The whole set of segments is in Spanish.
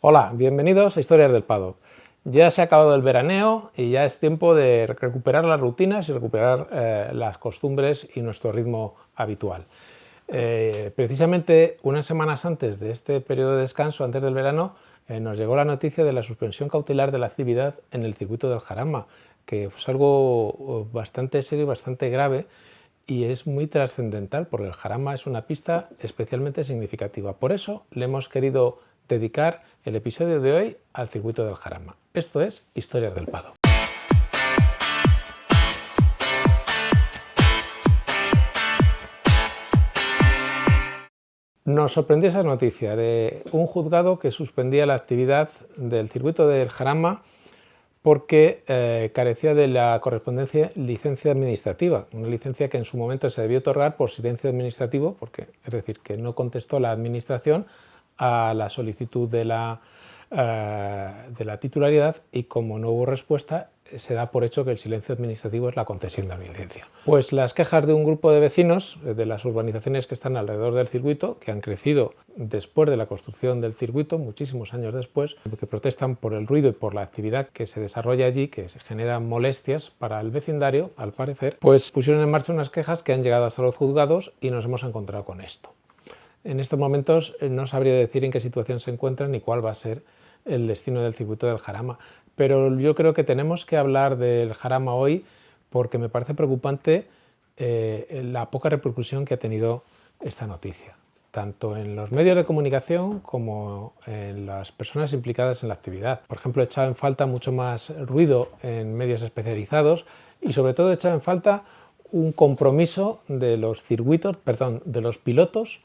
Hola, bienvenidos a Historias del Paddock. Ya se ha acabado el veraneo y ya es tiempo de recuperar las rutinas y recuperar las costumbres y nuestro ritmo habitual. Precisamente unas semanas antes de este periodo de descanso, antes del verano, nos llegó la noticia de la suspensión cautelar de la actividad en el circuito del Jarama, que es algo bastante serio y bastante grave y es muy trascendental porque el Jarama es una pista especialmente significativa. Por eso le hemos querido dedicar el episodio de hoy al circuito del Jarama. Esto es Historias del Paddock. Nos sorprendió esa noticia de un juzgado que suspendía la actividad del circuito del Jarama porque carecía de la correspondiente licencia administrativa, una licencia que en su momento se debió otorgar por silencio administrativo, es decir, que no contestó la administración a la solicitud de la titularidad, y como no hubo respuesta, se da por hecho que el silencio administrativo es la concesión de la licencia. Pues las quejas de un grupo de vecinos de las urbanizaciones que están alrededor del circuito, que han crecido después de la construcción del circuito, muchísimos años después, que protestan por el ruido y por la actividad que se desarrolla allí, que se generan molestias para el vecindario, al parecer, pues pusieron en marcha unas quejas que han llegado hasta los juzgados y nos hemos encontrado con esto. En estos momentos no sabría decir en qué situación se encuentran ni cuál va a ser el destino del circuito del Jarama, pero yo creo que tenemos que hablar del Jarama hoy porque me parece preocupante la poca repercusión que ha tenido esta noticia, tanto en los medios de comunicación como en las personas implicadas en la actividad. Por ejemplo, he echado en falta mucho más ruido en medios especializados y sobre todo he echado en falta un compromiso de los pilotos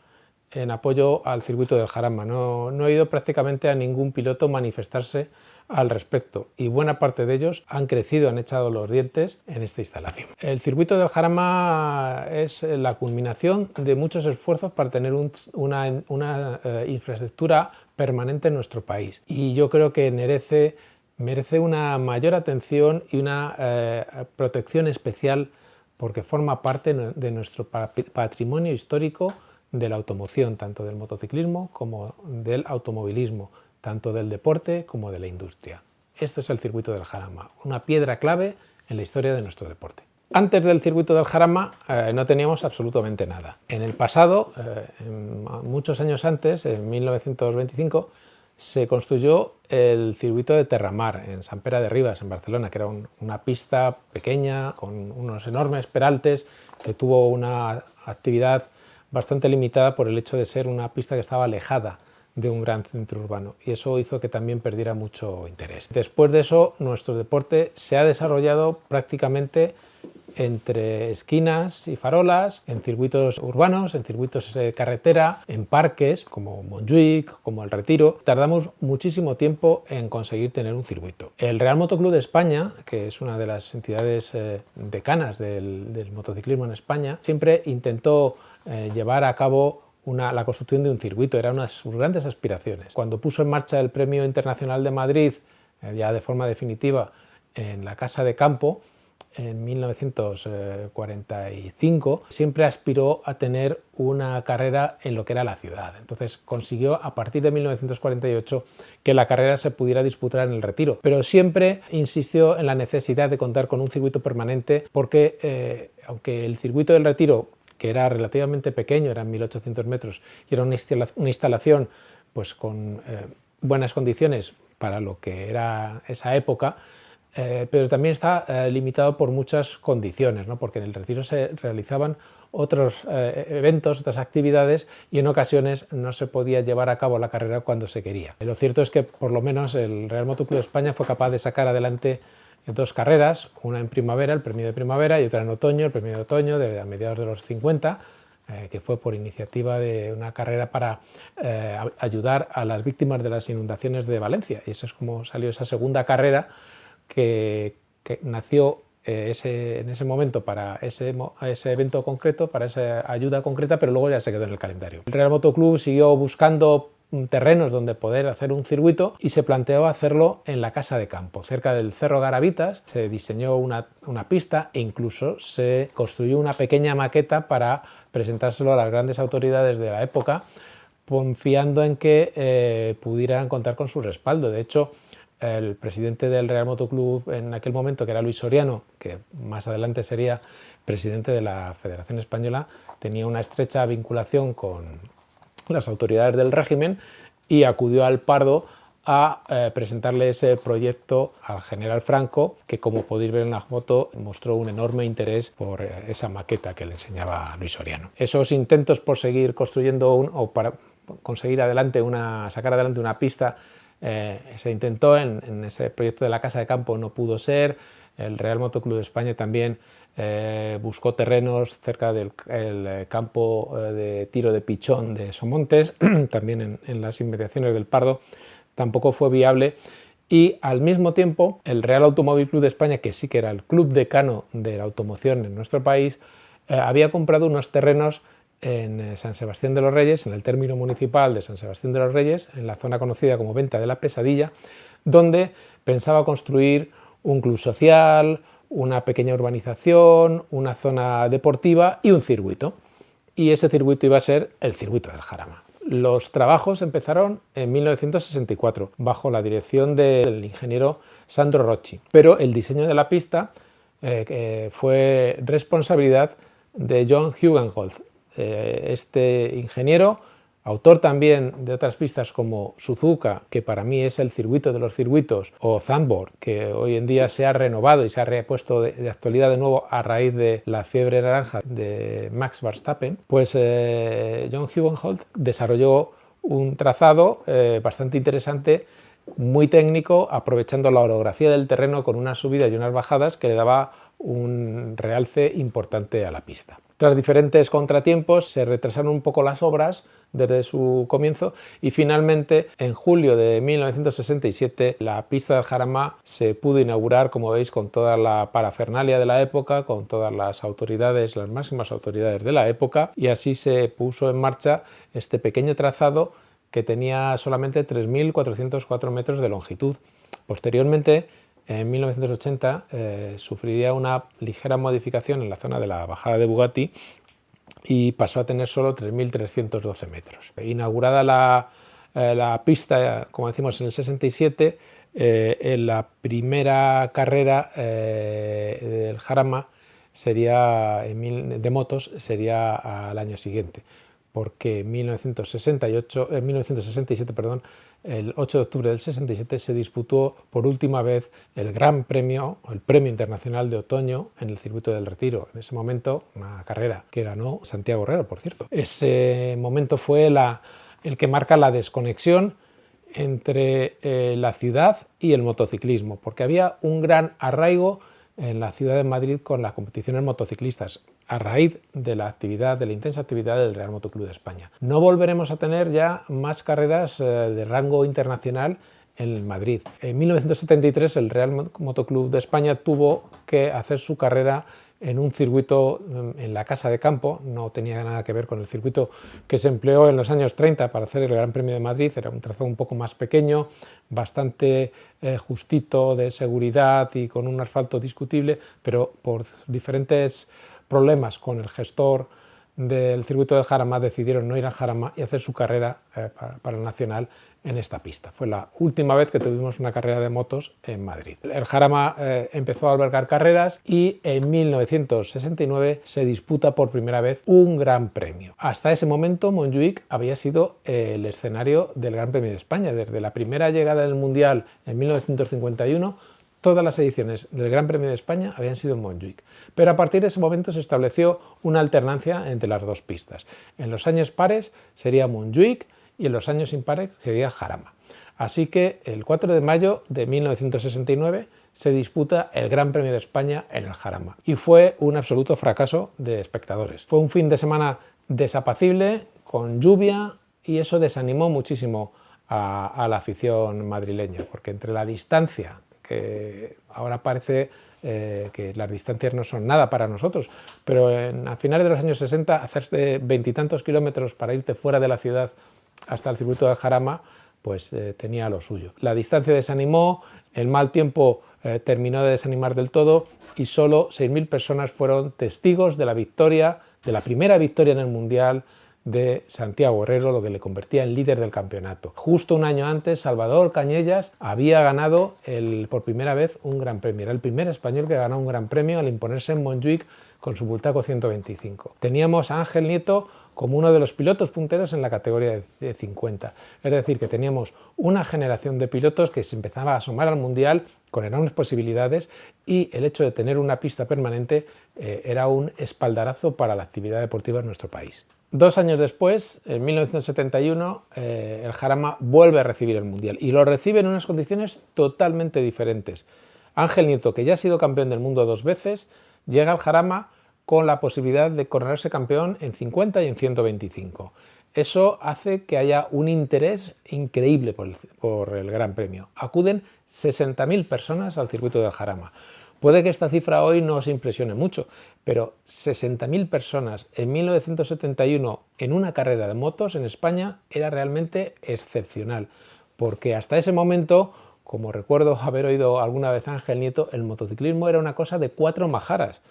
en apoyo al circuito del Jarama. No he oído prácticamente a ningún piloto manifestarse al respecto y buena parte de ellos han crecido, han echado los dientes en esta instalación. El circuito del Jarama es la culminación de muchos esfuerzos para tener una infraestructura permanente en nuestro país, y yo creo que merece una mayor atención y una protección especial porque forma parte de nuestro patrimonio histórico de la automoción, tanto del motociclismo como del automovilismo, tanto del deporte como de la industria. Esto es el circuito del Jarama, una piedra clave en la historia de nuestro deporte. Antes del circuito del Jarama no teníamos absolutamente nada. En el pasado, muchos años antes, en 1925, se construyó el circuito de Terramar en Sant Pere de Ribes, en Barcelona, que era una pista pequeña con unos enormes peraltes que tuvo una actividad bastante limitada por el hecho de ser una pista que estaba alejada de un gran centro urbano, y eso hizo que también perdiera mucho interés. Después de eso, nuestro deporte se ha desarrollado prácticamente entre esquinas y farolas, en circuitos urbanos, en circuitos de carretera, en parques como Montjuïc, como el Retiro. Tardamos muchísimo tiempo en conseguir tener un circuito. El Real Motoclub de España, que es una de las entidades decanas del motociclismo en España, siempre intentó llevar a cabo la construcción de un circuito. Era una de sus grandes aspiraciones. Cuando puso en marcha el Premio Internacional de Madrid, ya de forma definitiva, en la Casa de Campo, en 1945, siempre aspiró a tener una carrera en lo que era la ciudad. Entonces consiguió a partir de 1948 que la carrera se pudiera disputar en el Retiro, pero siempre insistió en la necesidad de contar con un circuito permanente porque aunque el circuito del Retiro, que era relativamente pequeño, eran 1800 metros, y era una instalación pues, con buenas condiciones para lo que era esa época, pero también está limitado por muchas condiciones, ¿no? Porque en el Retiro se realizaban otros eventos, otras actividades, y en ocasiones no se podía llevar a cabo la carrera cuando se quería. Lo cierto es que por lo menos el Real Motoclub de España fue capaz de sacar adelante dos carreras, una en primavera, el premio de primavera, y otra en otoño, el premio de otoño, a mediados de los 50, que fue por iniciativa de una carrera para ayudar a las víctimas de las inundaciones de Valencia, y eso es como salió esa segunda carrera que nació en ese momento para ese evento concreto, para esa ayuda concreta, pero luego ya se quedó en el calendario. El Real Motoclub siguió buscando terrenos donde poder hacer un circuito y se planteó hacerlo en la Casa de Campo, cerca del Cerro Garavitas. Se diseñó una pista e incluso se construyó una pequeña maqueta para presentárselo a las grandes autoridades de la época confiando en que pudieran contar con su respaldo. De hecho, el presidente del Real Motoclub en aquel momento, que era Luis Soriano, que más adelante sería presidente de la Federación Española, tenía una estrecha vinculación con las autoridades del régimen y acudió al Pardo a presentarle ese proyecto al general Franco, que, como podéis ver en la foto, mostró un enorme interés por esa maqueta que le enseñaba Luis Soriano. Esos intentos por seguir construyendo o para conseguir sacar adelante una pista, se intentó en ese proyecto de la Casa de Campo, no pudo ser. El Real Motoclub de España también buscó terrenos cerca del campo de tiro de pichón de Somontes, también en las inmediaciones del Pardo. Tampoco fue viable, y al mismo tiempo el Real Automóvil Club de España, que sí que era el club decano de la automoción en nuestro país, había comprado unos terrenos en San Sebastián de los Reyes, en el término municipal de San Sebastián de los Reyes, en la zona conocida como Venta de la Pesadilla, donde pensaba construir un club social, una pequeña urbanización, una zona deportiva y un circuito. Y ese circuito iba a ser el circuito del Jarama. Los trabajos empezaron en 1964 bajo la dirección del ingeniero Sandro Rocci, pero el diseño de la pista fue responsabilidad de John Hugenholtz. Este ingeniero, autor también de otras pistas como Suzuka, que para mí es el circuito de los circuitos, o Zandvoort, que hoy en día se ha renovado y se ha repuesto de actualidad de nuevo a raíz de la fiebre naranja de Max Verstappen, pues John Hugenholtz desarrolló un trazado bastante interesante, muy técnico, aprovechando la orografía del terreno con unas subidas y unas bajadas que le daba un realce importante a la pista. Tras diferentes contratiempos se retrasaron un poco las obras desde su comienzo y finalmente en julio de 1967 la pista del Jarama se pudo inaugurar, como veis, con toda la parafernalia de la época, con todas las autoridades, las máximas autoridades de la época, y así se puso en marcha este pequeño trazado que tenía solamente 3.404 metros de longitud. Posteriormente, en 1980, sufriría una ligera modificación en la zona de la bajada de Bugatti y pasó a tener solo 3.312 metros. Inaugurada la pista, como decimos, en el 67, en la primera carrera del Jarama de motos sería al año siguiente, porque en 1967, el 8 de octubre del 67, se disputó por última vez el Gran Premio, el Premio Internacional de Otoño, en el Circuito del Retiro. En ese momento, una carrera que ganó Santiago Herrero, por cierto. Ese momento fue el que marca la desconexión entre la ciudad y el motociclismo, porque había un gran arraigo en la ciudad de Madrid con las competiciones motociclistas, a raíz de la intensa actividad del Real Motoclub de España. No volveremos a tener ya más carreras de rango internacional en Madrid. En 1973 el Real Motoclub de España tuvo que hacer su carrera en un circuito en la Casa de Campo. No tenía nada que ver con el circuito que se empleó en los años 30 para hacer el Gran Premio de Madrid. Era un trazado un poco más pequeño, bastante justito de seguridad y con un asfalto discutible, pero por diferentes problemas con el gestor del circuito del Jarama decidieron no ir al Jarama y hacer su carrera para el Nacional en esta pista. Fue la última vez que tuvimos una carrera de motos en Madrid. El Jarama empezó a albergar carreras y en 1969 se disputa por primera vez un Gran Premio. Hasta ese momento Montjuïc había sido el escenario del Gran Premio de España. Desde la primera llegada del Mundial en 1951, todas las ediciones del Gran Premio de España habían sido en Montjuïc, pero a partir de ese momento se estableció una alternancia entre las dos pistas. En los años pares sería Montjuïc y en los años impares sería Jarama. Así que el 4 de mayo de 1969 se disputa el Gran Premio de España en el Jarama y fue un absoluto fracaso de espectadores. Fue un fin de semana desapacible, con lluvia, y eso desanimó muchísimo a la afición madrileña, porque entre la distancia, que ahora parece que las distancias no son nada para nosotros, pero a finales de los años 60 hacerse 20 y tantos kilómetros para irte fuera de la ciudad hasta el circuito del Jarama, pues tenía lo suyo. La distancia desanimó, el mal tiempo terminó de desanimar del todo y solo 6.000 personas fueron testigos de la victoria, de la primera victoria en el Mundial de Santiago Herrero, lo que le convertía en líder del campeonato. Justo un año antes, Salvador Cañellas había ganado por primera vez un Gran Premio. Era el primer español que ganó un Gran Premio al imponerse en Montjuic con su Bultaco 125. Teníamos a Ángel Nieto como uno de los pilotos punteros en la categoría de 50. Es decir, que teníamos una generación de pilotos que se empezaba a asomar al Mundial con enormes posibilidades, y el hecho de tener una pista permanente era un espaldarazo para la actividad deportiva en nuestro país. 2 años después, en 1971, el Jarama vuelve a recibir el Mundial y lo recibe en unas condiciones totalmente diferentes. Ángel Nieto, que ya ha sido campeón del mundo 2 veces, llega al Jarama con la posibilidad de coronarse campeón en 50 y en 125. Eso hace que haya un interés increíble por el Gran Premio. Acuden 60.000 personas al circuito del Jarama. Puede que esta cifra hoy no os impresione mucho, pero 60.000 personas en 1971 en una carrera de motos en España era realmente excepcional, porque hasta ese momento, como recuerdo haber oído alguna vez a Ángel Nieto, el motociclismo era una cosa de 4 majaras,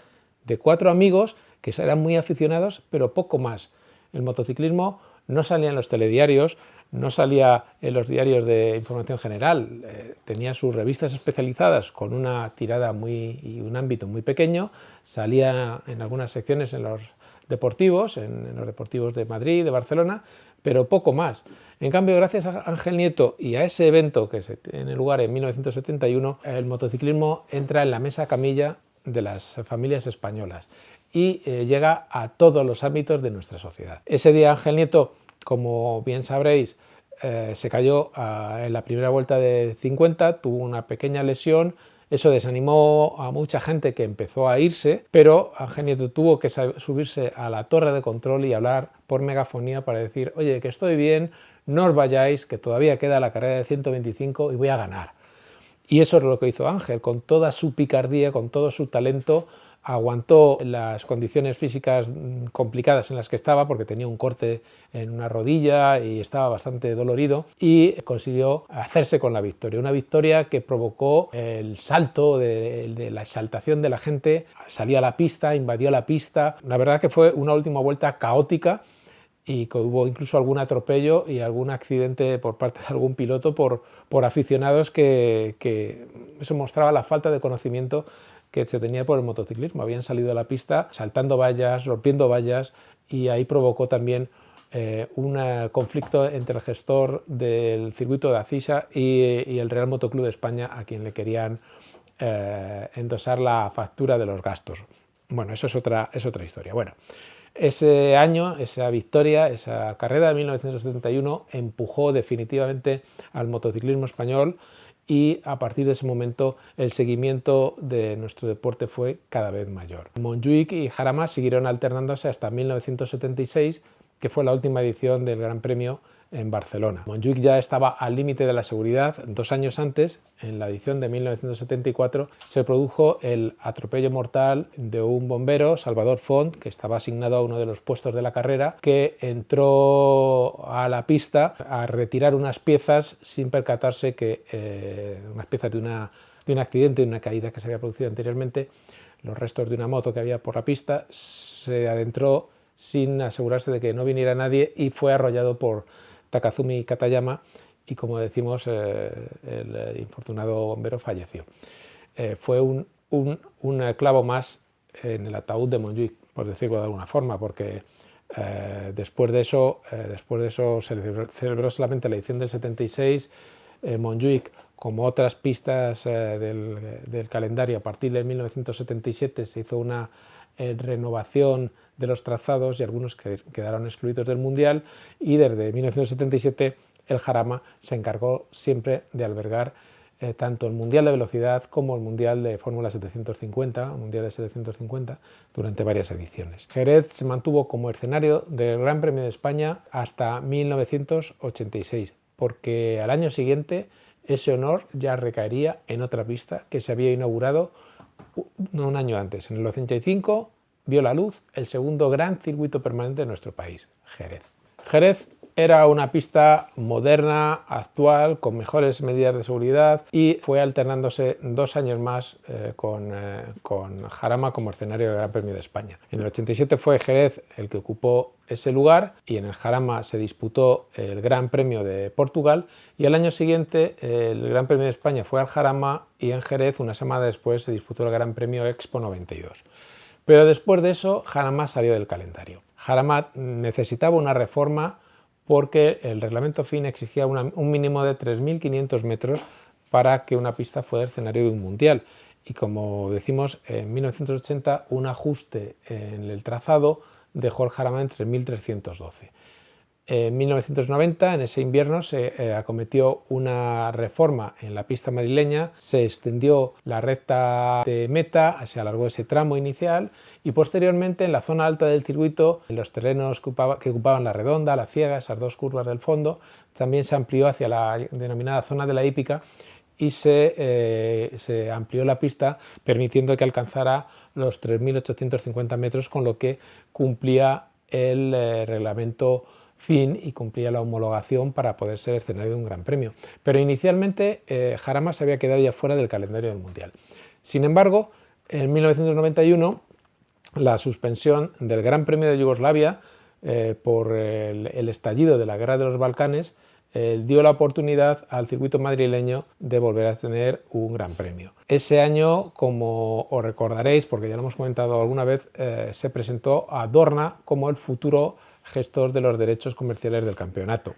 de 4 amigos que eran muy aficionados, pero poco más. El motociclismo no salía en los telediarios, no salía en los diarios de información general, tenía sus revistas especializadas con una tirada y un ámbito muy pequeño, salía en algunas secciones en los deportivos, en los deportivos de Madrid, de Barcelona, pero poco más. En cambio, gracias a Ángel Nieto y a ese evento que se tiene lugar en 1971, el motociclismo entra en la mesa camilla de las familias españolas y llega a todos los ámbitos de nuestra sociedad. Ese día Ángel Nieto, como bien sabréis, se cayó en la primera vuelta de 50, tuvo una pequeña lesión. Eso desanimó a mucha gente que empezó a irse, pero Ángel Nieto tuvo que subirse a la torre de control y hablar por megafonía para decir: oye, que estoy bien, no os vayáis, que todavía queda la carrera de 125 y voy a ganar. Y eso es lo que hizo Ángel, con toda su picardía, con todo su talento. Aguantó las condiciones físicas complicadas en las que estaba, porque tenía un corte en una rodilla y estaba bastante dolorido, y consiguió hacerse con la victoria. Una victoria que provocó el salto de la exaltación de la gente. Salía a la pista, invadió la pista. La verdad que fue una última vuelta caótica, y que hubo incluso algún atropello y algún accidente por parte de algún piloto por aficionados que eso mostraba la falta de conocimiento que se tenía por el motociclismo. Habían salido a la pista saltando vallas, rompiendo vallas, y ahí provocó también un conflicto entre el gestor del circuito de Acisa y el Real Motoclub de España, a quien le querían endosar la factura de los gastos. Bueno, eso es otra historia. Bueno, ese año, esa victoria, esa carrera de 1971 empujó definitivamente al motociclismo español, y a partir de ese momento el seguimiento de nuestro deporte fue cada vez mayor. Montjuic y Jarama siguieron alternándose hasta 1976, que fue la última edición del Gran Premio en Barcelona. Montjuic ya estaba al límite de la seguridad. 2 años antes, en la edición de 1974, se produjo el atropello mortal de un bombero, Salvador Font, que estaba asignado a uno de los puestos de la carrera, que entró a la pista a retirar unas piezas sin percatarse que unas piezas de un accidente, de una caída que se había producido anteriormente, los restos de una moto que había por la pista. Se adentró sin asegurarse de que no viniera nadie y fue arrollado por Takazumi Katayama, y, como decimos, el infortunado bombero falleció. Fue un clavo más en el ataúd de Montjuic, por decirlo de alguna forma, porque después de eso se celebró solamente la edición del 76. Montjuic, como otras pistas del calendario, a partir de 1977 se hizo una renovación de los trazados, y algunos quedaron excluidos del Mundial, y desde 1977 el Jarama se encargó siempre de albergar tanto el Mundial de Velocidad como el Mundial de Fórmula 750, Mundial de 750, durante varias ediciones. Jerez se mantuvo como escenario del Gran Premio de España hasta 1986, porque al año siguiente ese honor ya recaería en otra pista que se había inaugurado un año antes. En el 85 vio la luz el segundo gran circuito permanente de nuestro país, Jerez. Jerez Era una pista moderna, actual, con mejores medidas de seguridad y fue alternándose 2 años más con Jarama como escenario del Gran Premio de España. En el 87 fue Jerez el que ocupó ese lugar y en el Jarama se disputó el Gran Premio de Portugal y al año siguiente el Gran Premio de España fue al Jarama y en Jerez una semana después se disputó el Gran Premio Expo 92. Pero después de eso Jarama salió del calendario. Jarama necesitaba una reforma porque el reglamento FIN exigía un mínimo de 3.500 metros para que una pista fuera escenario de un mundial. Y como decimos, en 1980 un ajuste en el trazado dejó el Jarama en 3.312. En 1990, en ese invierno, se acometió una reforma en la pista madrileña, se extendió la recta de meta, se alargó ese tramo inicial y posteriormente en la zona alta del circuito, en los terrenos que ocupaban la redonda, la ciega, esas dos curvas del fondo, también se amplió hacia la denominada zona de la hípica y se amplió la pista permitiendo que alcanzara los 3.850 metros, con lo que cumplía el reglamento FIN y cumplía la homologación para poder ser escenario de un gran premio. Pero inicialmente Jarama se había quedado ya fuera del calendario del Mundial. Sin embargo, en 1991 la suspensión del Gran Premio de Yugoslavia por el estallido de la Guerra de los Balcanes dio la oportunidad al circuito madrileño de volver a tener un gran premio. Ese año, como os recordaréis, porque ya lo hemos comentado alguna vez, se presentó a Dorna como el futuro gestor de los derechos comerciales del campeonato.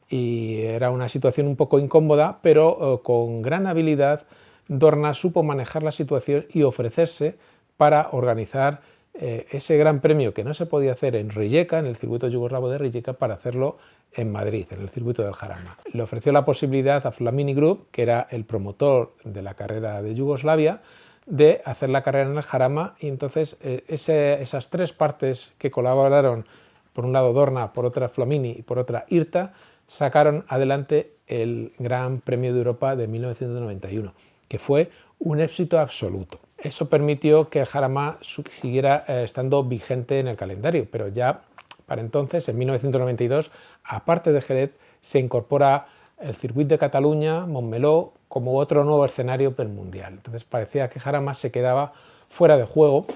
Y era una situación un poco incómoda, pero con gran habilidad Dorna supo manejar la situación y ofrecerse para organizar ese gran premio que no se podía hacer en Rijeka, en el circuito yugoslavo de Rijeka, para hacerlo en Madrid, en el circuito del Jarama. Le ofreció la posibilidad a Flamini Group, que era el promotor de la carrera de Yugoslavia, de hacer la carrera en el Jarama, y entonces esas tres partes que colaboraron, por un lado Dorna, por otra Flamini y por otra IRTA, sacaron adelante el Gran Premio de Europa de 1991, que fue un éxito absoluto. Eso permitió que el Jarama siguiera estando vigente en el calendario, pero ya para entonces, en 1992, aparte de Jerez, se incorpora el circuito de Cataluña, Montmeló, como otro nuevo escenario del Mundial. Entonces parecía que Jarama se quedaba fuera de juego,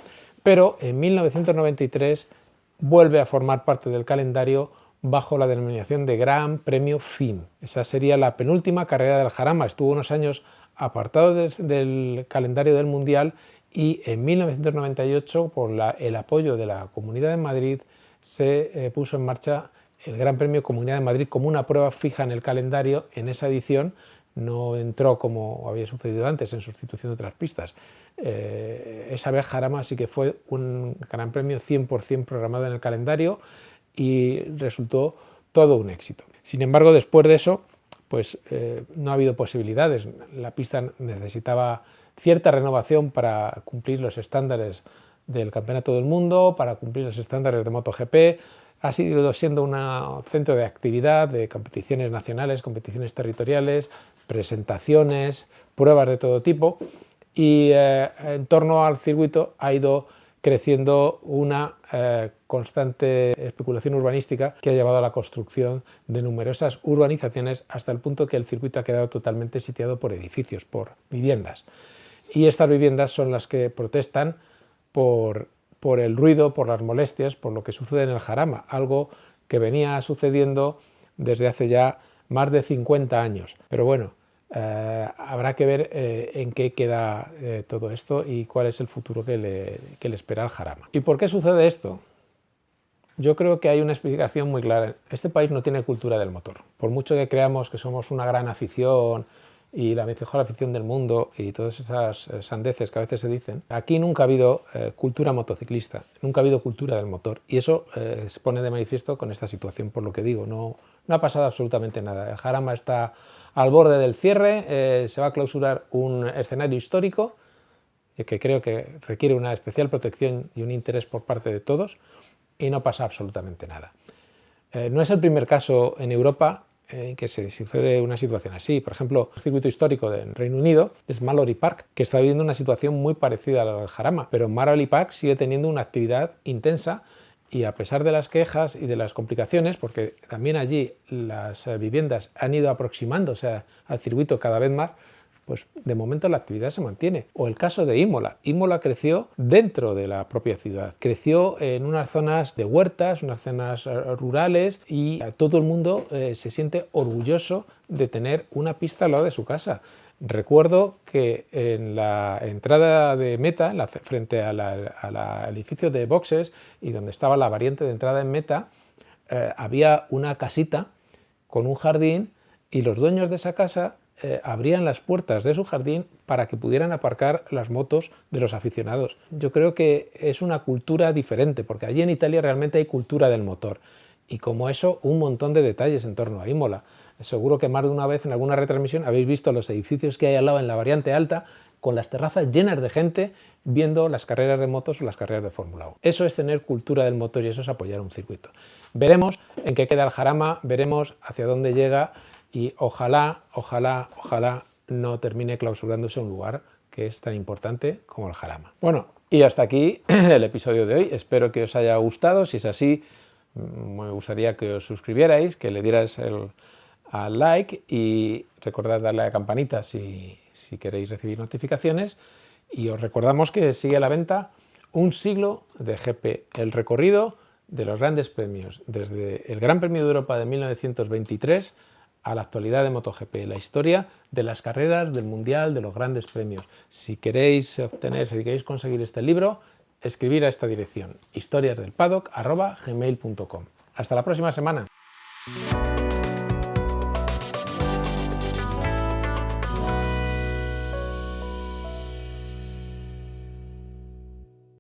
pero en 1993 vuelve a formar parte del calendario bajo la denominación de Gran Premio FIN. Esa sería la penúltima carrera del Jarama. Estuvo unos años apartado del calendario del Mundial y en 1998, por el apoyo de la Comunidad de Madrid, se puso en marcha el Gran Premio Comunidad de Madrid como una prueba fija en el calendario. En esa edición no entró, como había sucedido antes, en sustitución de otras pistas. Esa vez Jarama sí que fue un Gran Premio 100% programado en el calendario y resultó todo un éxito. Sin embargo, después de eso, pues no ha habido posibilidades. La pista necesitaba cierta renovación para cumplir los estándares del Campeonato del Mundo, para cumplir los estándares de MotoGP. Ha sido siendo un centro de actividad, de competiciones nacionales, competiciones territoriales, presentaciones, pruebas de todo tipo, y en torno al circuito ha ido creciendo una constante especulación urbanística que ha llevado a la construcción de numerosas urbanizaciones hasta el punto que el circuito ha quedado totalmente sitiado por edificios, por viviendas. Y estas viviendas son las que protestan por el ruido, por las molestias, por lo que sucede en el Jarama, algo que venía sucediendo desde hace ya más de 50 años. Pero bueno, habrá que ver en qué queda todo esto y cuál es el futuro que le espera al Jarama. ¿Y por qué sucede esto? Yo creo que hay una explicación muy clara. Este país no tiene cultura del motor. Por mucho que creamos que somos una gran afición y la mejor afición del mundo y todas esas sandeces que a veces se dicen, aquí nunca ha habido cultura motociclista, nunca ha habido cultura del motor, y eso se pone de manifiesto con esta situación, por lo que digo, no ha pasado absolutamente nada. El Jarama está al borde del cierre, se va a clausurar un escenario histórico que creo que requiere una especial protección y un interés por parte de todos, y no pasa absolutamente nada. No es el primer caso en Europa que se sucede una situación así. Por ejemplo, el circuito histórico del Reino Unido es Mallory Park, que está viviendo una situación muy parecida al Jarama, pero Mallory Park sigue teniendo una actividad intensa y a pesar de las quejas y de las complicaciones, porque también allí las viviendas han ido aproximándose al circuito cada vez más, pues de momento la actividad se mantiene. O el caso de Imola. Imola creció dentro de la propia ciudad, creció en unas zonas de huertas, unas zonas rurales, y todo el mundo se siente orgulloso de tener una pista al lado de su casa. Recuerdo que en la entrada de Meta, frente al edificio de boxes y donde estaba la variante de entrada en Meta, había una casita con un jardín, y los dueños de esa casa abrían las puertas de su jardín para que pudieran aparcar las motos de los aficionados. Yo creo que es una cultura diferente, porque allí en Italia realmente hay cultura del motor, y como eso un montón de detalles en torno a Imola. Seguro que más de una vez en alguna retransmisión habéis visto los edificios que hay al lado en la variante alta, con las terrazas llenas de gente viendo las carreras de motos o las carreras de Fórmula 1. Eso es tener cultura del motor y eso es apoyar un circuito. Veremos en qué queda el Jarama, veremos hacia dónde llega, y ojalá no termine clausurándose un lugar que es tan importante como el Jarama. Bueno, y hasta aquí el episodio de hoy. Espero que os haya gustado. Si es así, me gustaría que os suscribierais, que le dierais al like, y recordad darle a la campanita si queréis recibir notificaciones. Y os recordamos que sigue a la venta Un siglo de GP, el recorrido de los grandes premios, desde el Gran Premio de Europa de 1923 a la actualidad de MotoGP, la historia de las carreras, del Mundial, de los grandes premios. Si queréis conseguir este libro, escribir a esta dirección, historiasdelpaddock@gmail.com. Hasta la próxima semana.